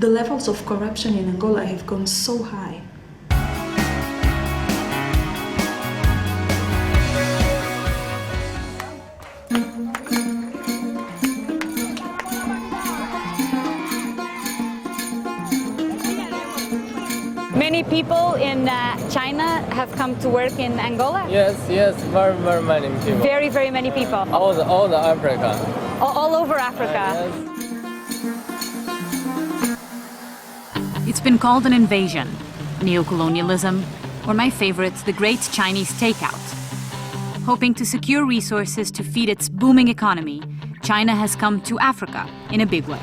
The levels of corruption in Angola have gone so high. Many people in China have come to work in Angola? Yes, very many people. Very many people. All the Africa. All over Africa. Yes. It's been called an invasion, neocolonialism, or my favorite, the Great Chinese Takeout. Hoping to secure resources to feed its booming economy, China has come to Africa in a big way.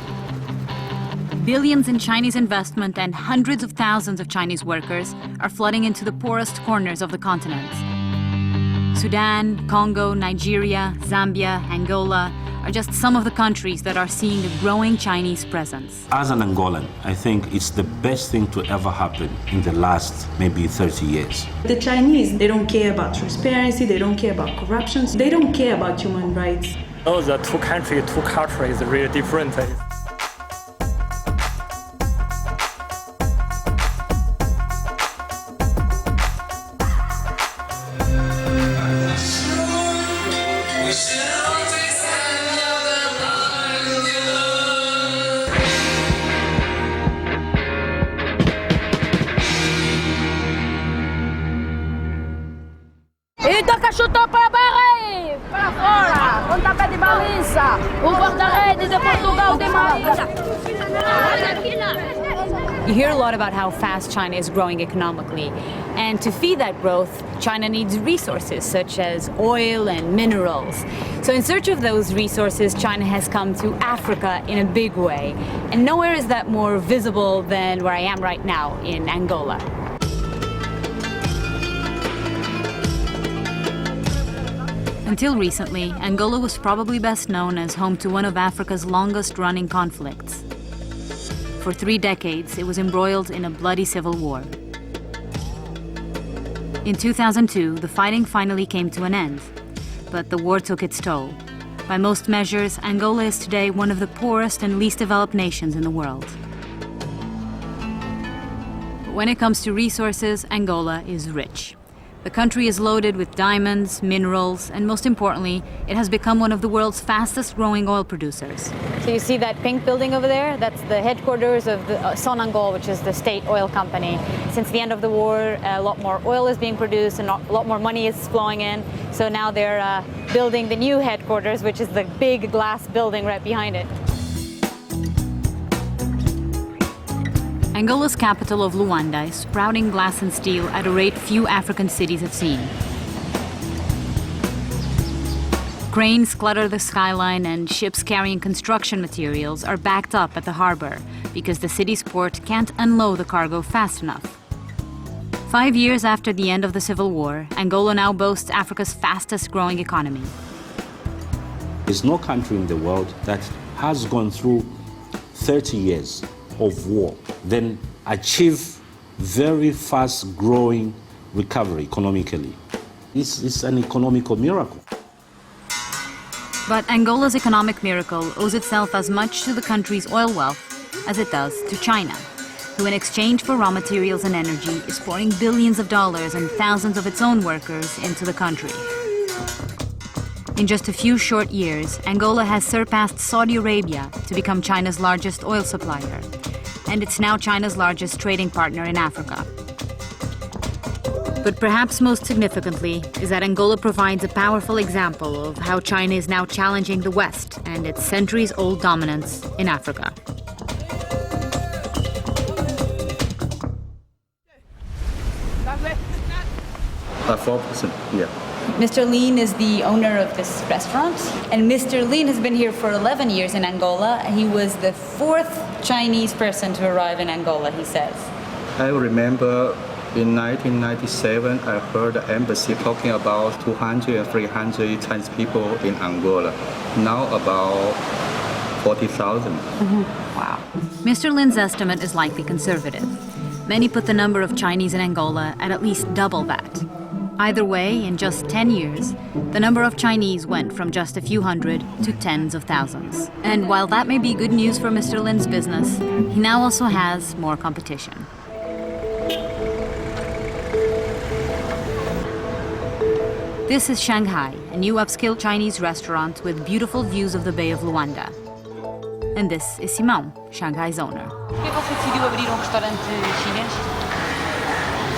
Billions in Chinese investment and hundreds of thousands of Chinese workers are flooding into the poorest corners of the continent. Sudan, Congo, Nigeria, Zambia, Angola are just some of the countries that are seeing a growing Chinese presence. As an Angolan, I think it's the best thing to ever happen in the last maybe 30 years. The Chinese, they don't care about transparency, they don't care about corruption, they don't care about human rights. Oh, the two countries, two cultures is really different. Toca chutou para barra, para fora, pontapé de baliza, o guarda-rede de Portugal de Maria. You hear a lot about how fast China is growing economically, and to feed that growth, China needs resources such as oil and minerals. So in search of those resources, China has come to Africa in a big way. And nowhere is that more visible than where I am right now in Angola. Until recently, Angola was probably best known as home to one of Africa's longest-running conflicts. For 3 decades, it was embroiled in a bloody civil war. In 2002, the fighting finally came to an end, but the war took its toll. By most measures, Angola is today one of the poorest and least developed nations in the world. But when it comes to resources, Angola is rich. The country is loaded with diamonds, minerals, and most importantly, it has become one of the world's fastest-growing oil producers. So you see that pink building over there? That's the headquarters of the Sonangol, which is the state oil company. Since the end of the war, a lot more oil is being produced and a lot more money is flowing in. So now they're building the new headquarters, which is the big glass building right behind it. Angola's capital of Luanda is sprouting glass and steel at a rate few African cities have seen. Cranes clutter the skyline and ships carrying construction materials are backed up at the harbor because the city's port can't unload the cargo fast enough. 5 years after the end of the Civil War, Angola now boasts Africa's fastest-growing economy. There's no country in the world that has gone through 30 years of war, then achieve very fast-growing recovery economically. It's an economical miracle. But Angola's economic miracle owes itself as much to the country's oil wealth as it does to China, who in exchange for raw materials and energy is pouring billions of dollars and thousands of its own workers into the country. In just a few short years, Angola has surpassed Saudi Arabia to become China's largest oil supplier, and it's now China's largest trading partner in Africa. But perhaps most significantly is that Angola provides a powerful example of how China is now challenging the West and its centuries-old dominance in Africa. A 4%, yeah. Mr. Lean is the owner of this restaurant, and Mr. Lean has been here for 11 years in Angola, and he was the 4th Chinese person to arrive in Angola, he says. I remember in 1997, I heard the embassy talking about 200 and 300 Chinese people in Angola. Now about 40,000. Wow. Mr. Lin's estimate is likely conservative. Many put the number of Chinese in Angola at least double that. Either way, in just 10 years, the number of Chinese went from just a few hundred to tens of thousands. And while that may be good news for Mr. Lin's business, he now also has more competition. This is Shanghai, a new upscale Chinese restaurant with beautiful views of the Bay of Luanda. And this is Simão, Shanghai's owner. Por que você decidiu abrir restaurante chinês?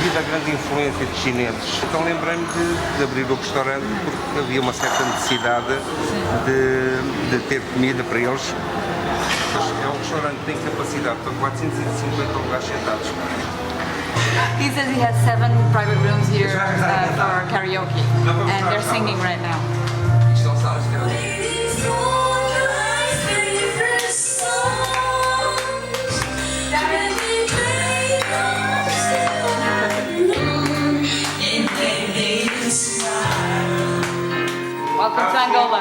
Devido à grande influência de chineses, então lembrei-me de abrir o restaurante porque havia uma certa necessidade de ter comida para eles. É um restaurante que tem capacidade para 450 lugares sentados. He says he has 7 private rooms here for karaoke, and they're singing right now. Welcome to Angola.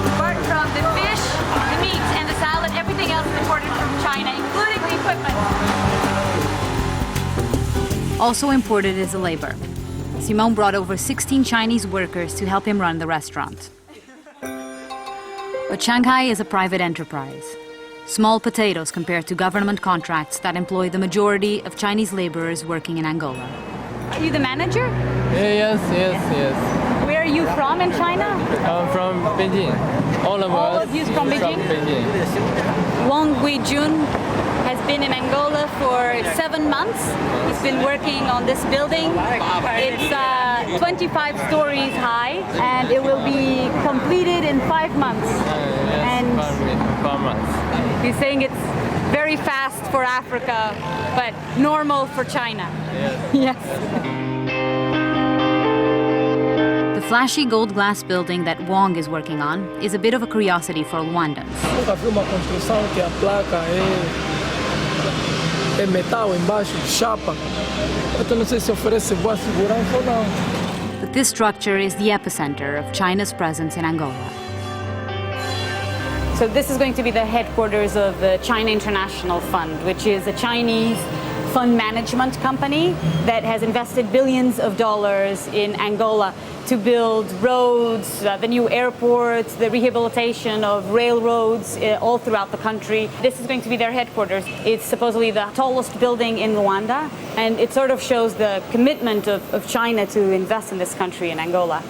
Apart from the fish, the meat, and the salad, everything else is imported from China, including the equipment. Also imported is the labor. Simão brought over 16 Chinese workers to help him run the restaurant. But Shanghai is a private enterprise. Small potatoes compared to government contracts that employ the majority of Chinese laborers working in Angola. Are you the manager? Yes. Where are you from in China? I'm from Beijing. All of All us of you from Beijing? Wang Guijun has been in Angola for 7 months. He's been working on this building. It's 25 stories high, and it will be completed in 5 months. And 5 months. he's saying it's very fast for Africa, but normal for China. Yes. The flashy gold glass building that Wang is working on is a bit of a curiosity for Luandans. Nunca vi uma construção que a placa é metal embaixo, chapa. Eu não sei se oferece boa segurança ou não. But this structure is the epicenter of China's presence in Angola. So this is going to be the headquarters of the China International Fund, which is a Chinese fund management company that has invested billions of dollars in Angola to build roads, the new airports, the rehabilitation of railroads all throughout the country. This is going to be their headquarters. It's supposedly the tallest building in Luanda, and it sort of shows the commitment of China to invest in this country, in Angola.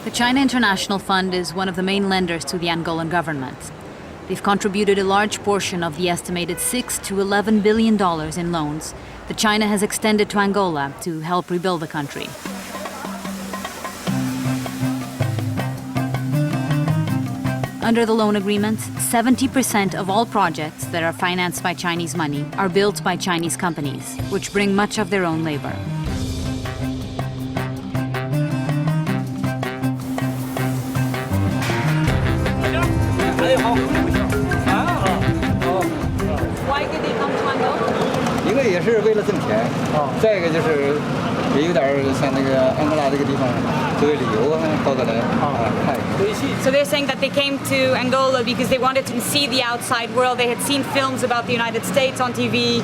The China International Fund is one of the main lenders to the Angolan government. They've contributed a large portion of the estimated $6 to $11 billion in loans that China has extended to Angola to help rebuild the country. Under the loan agreement, 70% of all projects that are financed by Chinese money are built by Chinese companies, which bring much of their own labor. Why did they come to Angola? 一个也是为了挣钱，再一个就是也有点像那个安哥拉这个地方，作为旅游到这来看。So they're saying that they came to Angola because they wanted to see the outside world. They had seen films about the United States on TV.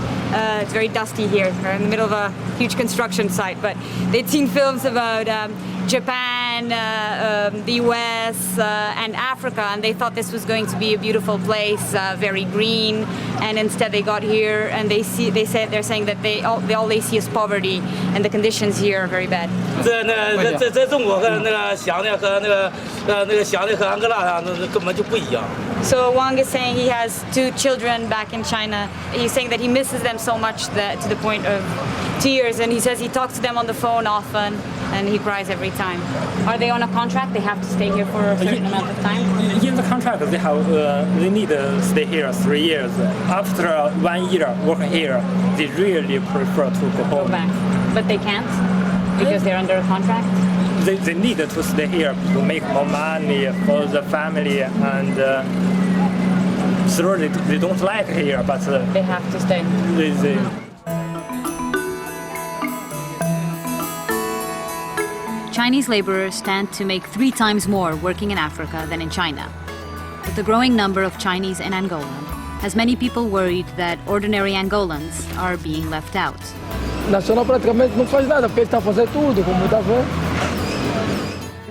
It's very dusty here. We're in the middle of a huge construction site, but they'd seen films about Japan, the US, and Africa, and they thought this was going to be a beautiful place, very green. And instead, they got here, and they're saying that all they see is poverty, and the conditions here are very bad. 在中国和那个想的和那个想的和安哥拉上那根本就不一样。 So Wang is saying he has 2 children back in China. He's saying that he misses them so much that to the point of tears, and he says he talks to them on the phone often, and he cries every time. Are they on a contract? They have to stay here for a certain amount of time? In the contract, they need to stay here 3 years. After 1 year working here, they really prefer to go home. Go back. But they can't because they're under a contract? They need to stay here to make more money for the family, and slowly they don't like here, but they have to stay. They Chinese laborers stand to make 3 times more working in Africa than in China. But the growing number of Chinese in Angola has many people worried that ordinary Angolans are being left out. Nacional praticamente não faz nada, porque ele está a fazer tudo, como está vendo.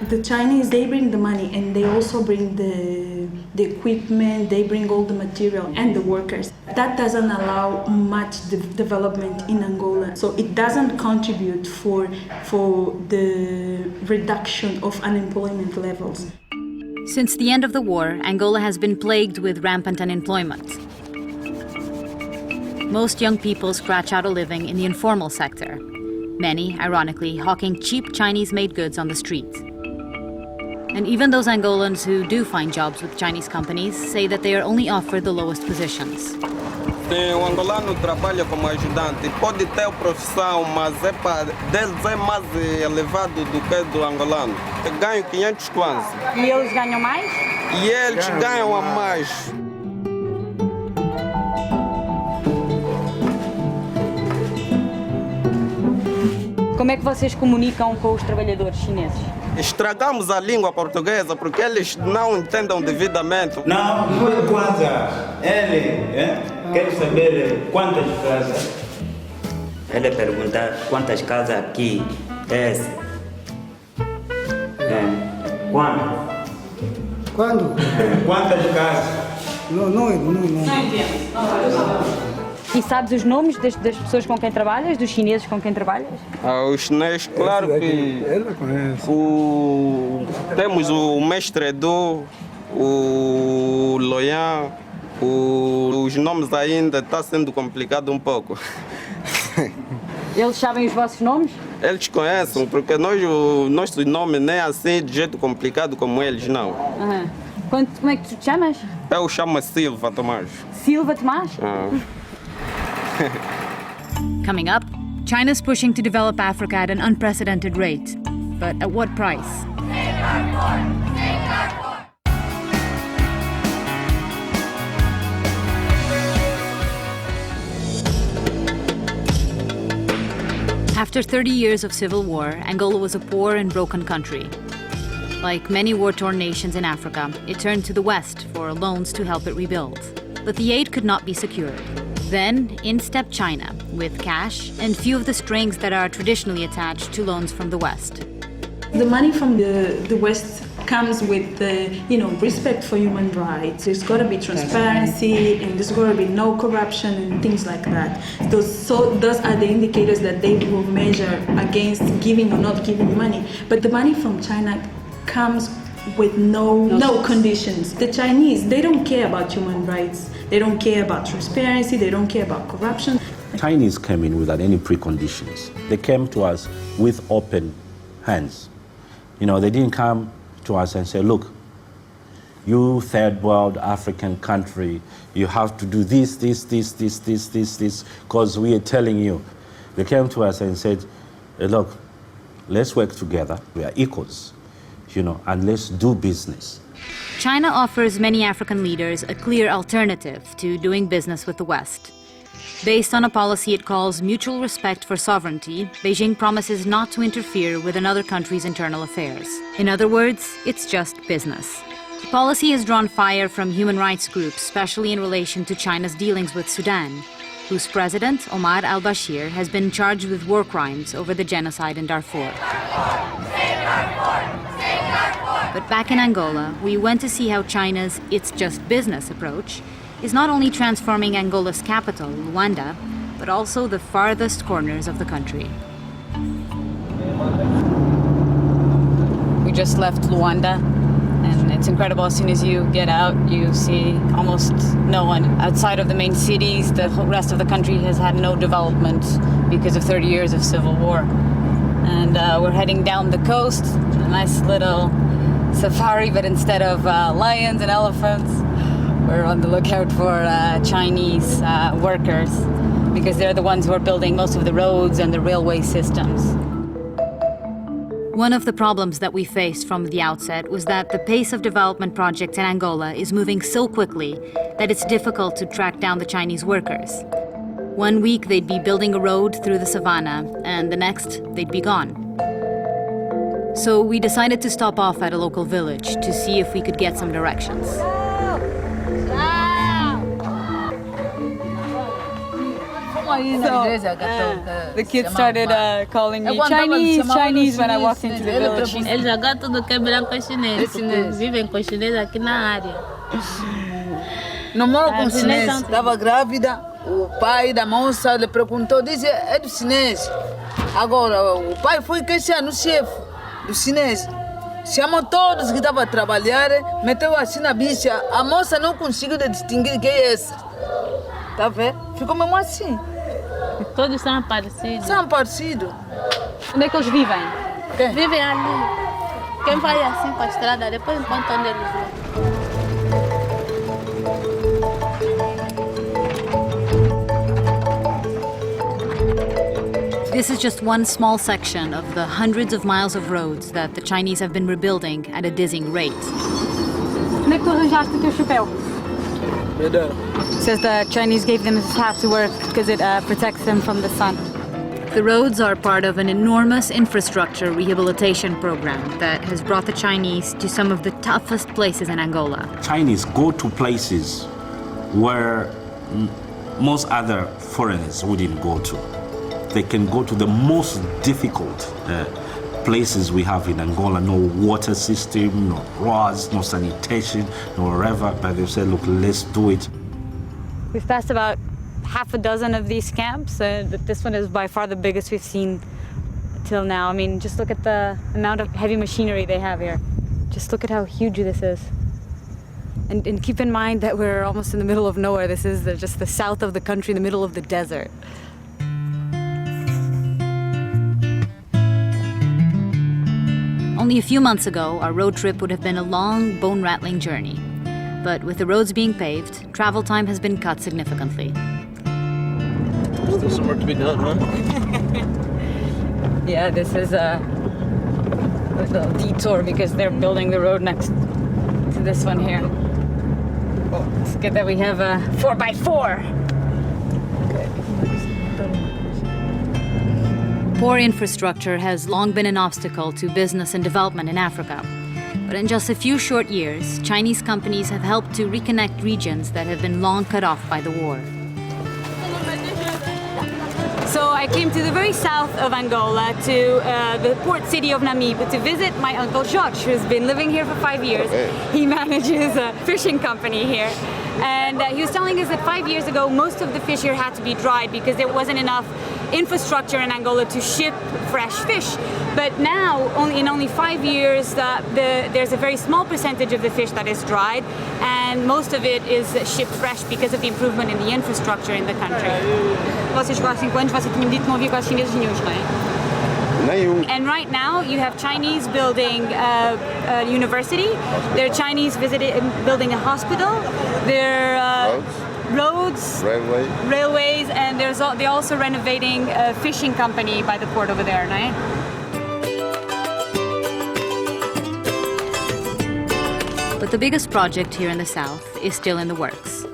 The Chinese, they bring the money and they also bring the equipment, they bring all the material and the workers. That doesn't allow much development in Angola. So it doesn't contribute for the reduction of unemployment levels. Since the end of the war, Angola has been plagued with rampant unemployment. Most young people scratch out a living in the informal sector. Many, ironically, hawking cheap Chinese-made goods on the street. And even those Angolans who do find jobs with Chinese companies say that they are only offered the lowest positions. O angolano trabalha como ajudante, pode ter profissão, mas deles é mais elevado do que do angolano. Ganham 500 kwanza. E eles ganham mais? E eles ganham a mais. Como é que vocês comunicam com os trabalhadores chineses? Estragamos a língua portuguesa porque eles não entendem devidamente. Não, kwanza, ele quer saber quantas casas. Ele pergunta quantas casas aqui é. Quando? Quando? Quantas casas? Não entendo. E sabes os nomes das pessoas com quem trabalhas, dos chineses com quem trabalhas? Os chineses, claro que temos o mestre Edu, o Loyan, os nomes ainda está sendo complicado um pouco. Eles sabem os vossos nomes? Eles conhecem, porque o nosso nome não é assim de jeito complicado como eles, não. Uhum. Como é que tu te chamas? Eu chamo Silva Tomás. Silva Tomás? Coming up, China's pushing to develop Africa at an unprecedented rate. But at what price? After 30 years of civil war, Angola was a poor and broken country. Like many war-torn nations in Africa, it turned to the West for loans to help it rebuild. But the aid could not be secured. Then, in stepped China, with cash and few of the strings that are traditionally attached to loans from the West. The money from the West comes with respect for human rights. There's got to be transparency and there's got to be no corruption and things like that. Those are the indicators that they will measure against giving or not giving money. But the money from China comes with no conditions. The Chinese, they don't care about human rights. They don't care about transparency. They don't care about corruption. Chinese came in without any preconditions. They came to us with open hands. They didn't come to us and say, look, you third world African country, you have to do this, because we are telling you. They came to us and said, hey, look, let's work together. We are equals, and let's do business. China offers many African leaders a clear alternative to doing business with the West. Based on a policy it calls mutual respect for sovereignty, Beijing promises not to interfere with another country's internal affairs. In other words, it's just business. The policy has drawn fire from human rights groups, especially in relation to China's dealings with Sudan, whose president, Omar al-Bashir, has been charged with war crimes over the genocide in Darfur. But back in Angola, we went to see how China's "it's just business" approach is not only transforming Angola's capital, Luanda, but also the farthest corners of the country. We just left Luanda, and it's incredible. As soon as you get out, you see almost no one. Outside of the main cities, the whole rest of the country has had no development because of 30 years of civil war. And we're heading down the coast, a nice little safari, but instead of lions and elephants, we're on the lookout for Chinese workers, because they're the ones who are building most of the roads and the railway systems. One of the problems that we faced from the outset was that the pace of development projects in Angola is moving so quickly that it's difficult to track down the Chinese workers. One week they'd be building a road through the savannah, and the next they'd be gone. So we decided to stop off at a local village to see if we could get some directions. The kids started calling me Chinese when I walked into the village. Eles agora tudo quebram com chinês. Vivem com chinês aqui na área. Não moro com chinês. Estava grávida, o pai da moça lhe perguntou, disse, é do chinês. Agora, o pai foi queixar no chefe do chinês. Chamou todos que estavam a trabalhar, meteu assim na bicha. A moça não conseguiu distinguir quem é esse. Tá vendo? Ficou mesmo assim. Todos são parecidos. São parecidos. Onde é que eles vivem? Vivem ali. Quem vai assim para a estrada, depois encontra onde eles vão. This is just one small section of the hundreds of miles of roads that the Chinese have been rebuilding at a dizzying rate. Onde é que tu arranjaste o teu chapéu? Says the Chinese gave them this hat to wear because it protects them from the sun. The roads are part of an enormous infrastructure rehabilitation program that has brought the Chinese to some of the toughest places in Angola. Chinese go to places where most other foreigners wouldn't go to. They can go to the most difficult places we have in Angola. No water system, no roads, no sanitation, no whatever. But they say, look, let's do it. We've passed about half a dozen of these camps. This one is by far the biggest we've seen till now. I mean, just look at the amount of heavy machinery they have here. Just look at how huge this is. And keep in mind that we're almost in the middle of nowhere. This is just the south of the country, in the middle of the desert. Only a few months ago, our road trip would have been a long, bone-rattling journey. But with the roads being paved, travel time has been cut significantly. Still some work to be done, huh? Yeah, this is a little detour because they're building the road next to this one here. Oh, it's good that we have a 4x4. Poor infrastructure has long been an obstacle to business and development in Africa. But in just a few short years, Chinese companies have helped to reconnect regions that have been long cut off by the war. So I came to the very south of Angola, to the port city of Namibe, to visit my uncle George, who's been living here for 5 years. He manages a fishing company here. And he was telling us that 5 years ago, most of the fish here had to be dried because there wasn't enough infrastructure in Angola to ship fresh fish. But now, in only 5 years, there's a very small percentage of the fish that is dried, and most of it is shipped fresh because of the improvement in the infrastructure in the country. Vocês chegou há 5 anos, você tinha dito que não havia quase chineses nenhums, não é? And right now, you have Chinese building a university. There are Chinese building a hospital. There are roads, railways, and they're also renovating a fishing company by the port over there, right? But the biggest project here in the south is still in the works.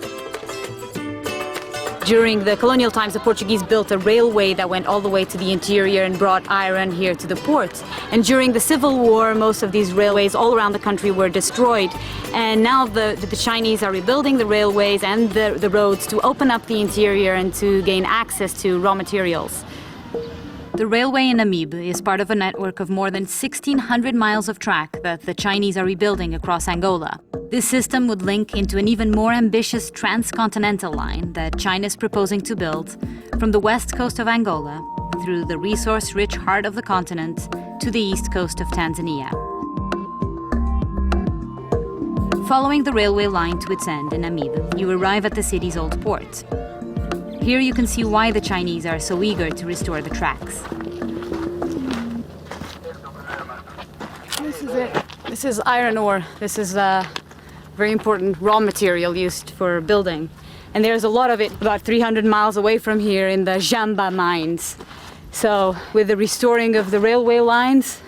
During the colonial times, the Portuguese built a railway that went all the way to the interior and brought iron here to the port. And during the Civil War, most of these railways all around the country were destroyed. And now the Chinese are rebuilding the railways and the roads to open up the interior and to gain access to raw materials. The railway in Namibe is part of a network of more than 1,600 miles of track that the Chinese are rebuilding across Angola. This system would link into an even more ambitious transcontinental line that China is proposing to build from the west coast of Angola through the resource-rich heart of the continent to the east coast of Tanzania. Following the railway line to its end in Namibe, you arrive at the city's old port. Here you can see why the Chinese are so eager to restore the tracks. This is it. This is iron ore. This is a very important raw material used for building. And there's a lot of it about 300 miles away from here in the Jamba mines. So with the restoring of the railway lines,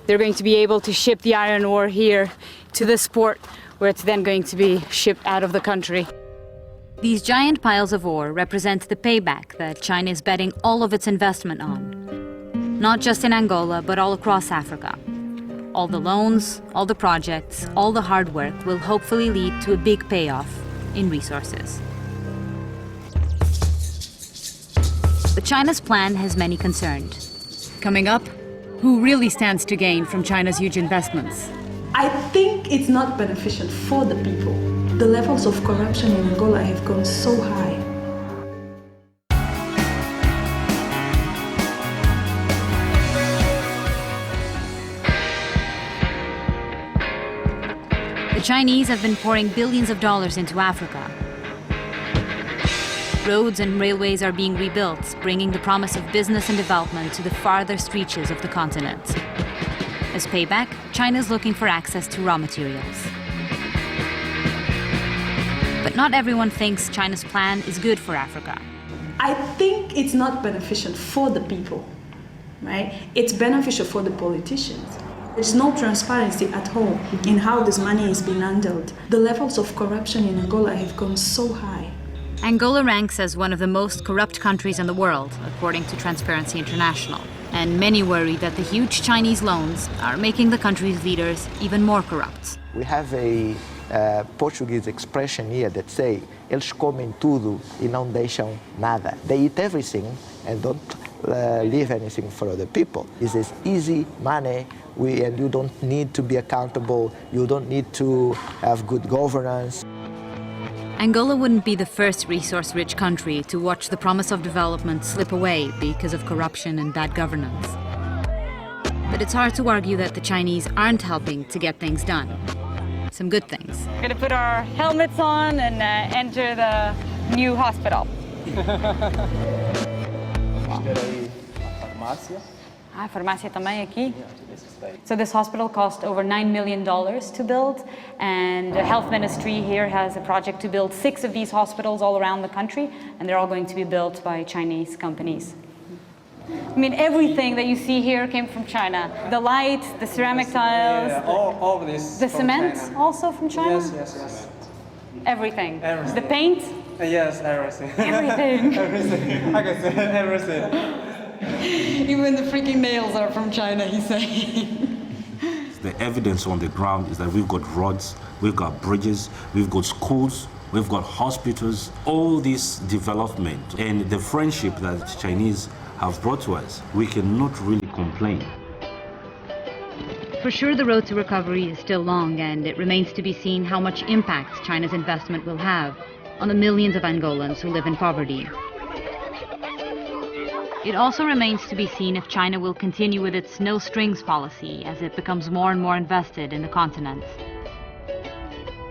they're going to be able to ship the iron ore here to this port, where it's then going to be shipped out of the country. These giant piles of ore represent the payback that China is betting all of its investment on. Not just in Angola, but all across Africa. All the loans, all the projects, all the hard work will hopefully lead to a big payoff in resources. But China's plan has many concerned. Coming up, who really stands to gain from China's huge investments? I think it's not beneficial for the people. The levels of corruption in Angola have gone so high. The Chinese have been pouring billions of dollars into Africa. Roads and railways are being rebuilt, bringing the promise of business and development to the farthest reaches of the continent. As payback, China is looking for access to raw materials. But not everyone thinks China's plan is good for Africa. I think it's not beneficial for the people, right? It's beneficial for the politicians. There's no transparency at all in how this money is being handled. The levels of corruption in Angola have gone so high. Angola ranks as one of the most corrupt countries in the world, according to Transparency International. And many worry that the huge Chinese loans are making the country's leaders even more corrupt. We have a Portuguese expression here that say, eles comem tudo e não deixam nada. They eat everything and don't leave anything for other people. This is easy money, and you don't need to be accountable, you don't need to have good governance. Angola wouldn't be the first resource-rich country to watch the promise of development slip away because of corruption and bad governance. But it's hard to argue that the Chinese aren't helping to get things done. Some good things. We're going to put our helmets on and enter the new hospital. Ah, farmácia também aqui. So this hospital cost over $9 million to build, and the health ministry here has a project to build 6 of these hospitals all around the country, and they're all going to be built by Chinese companies. I mean, everything that you see here came from China. The light, the ceramic tiles, all of this. the cement, China. also from China? Yes. Everything. Everything. The paint? Yes, everything. Everything. Everything. I can say everything. Even the freaking nails are from China, he's saying. The evidence on the ground is that we've got roads, we've got bridges, we've got schools, we've got hospitals. All this development and the friendship that the Chinese have brought to us, we cannot really complain. For sure, the road to recovery is still long, and it remains to be seen how much impact China's investment will have on the millions of Angolans who live in poverty. It also remains to be seen if China will continue with its no-strings policy as it becomes more and more invested in the continent.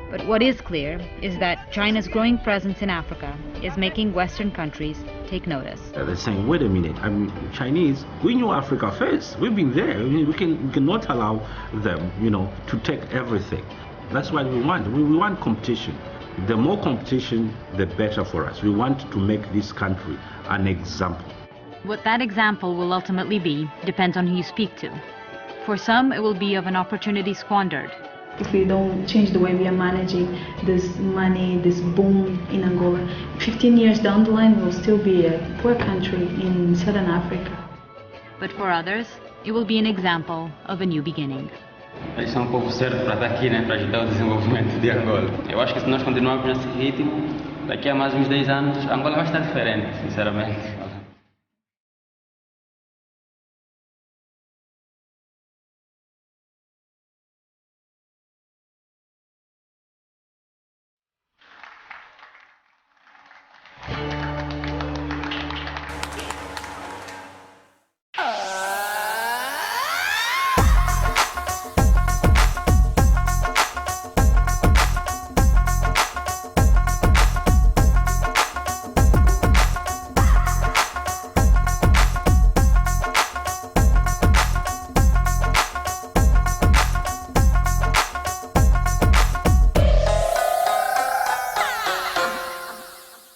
But what is clear is that China's growing presence in Africa is making Western countries take notice. They're saying, wait a minute, I mean, Chinese, we knew Africa first. We've been there. I mean, we cannot allow them, to take everything. That's what we want. We want competition. The more competition, the better for us. We want to make this country an example. What that example will ultimately be depends on who you speak to. For some, it will be of an opportunity squandered. If we don't change the way we are managing this money, this boom in Angola, 15 years down the line, we'll still be a poor country in Southern Africa. But for others, it will be an example of a new beginning. Eles são o povo certo para estar aqui, para ajudar o desenvolvimento de Angola. Eu acho que se nós continuarmos nesse ritmo, daqui a mais uns 10 anos, Angola vai estar diferente, sinceramente.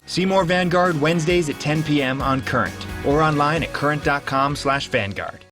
See more Vanguard Wednesdays at 10 p.m. on Current or online at current.com/Vanguard.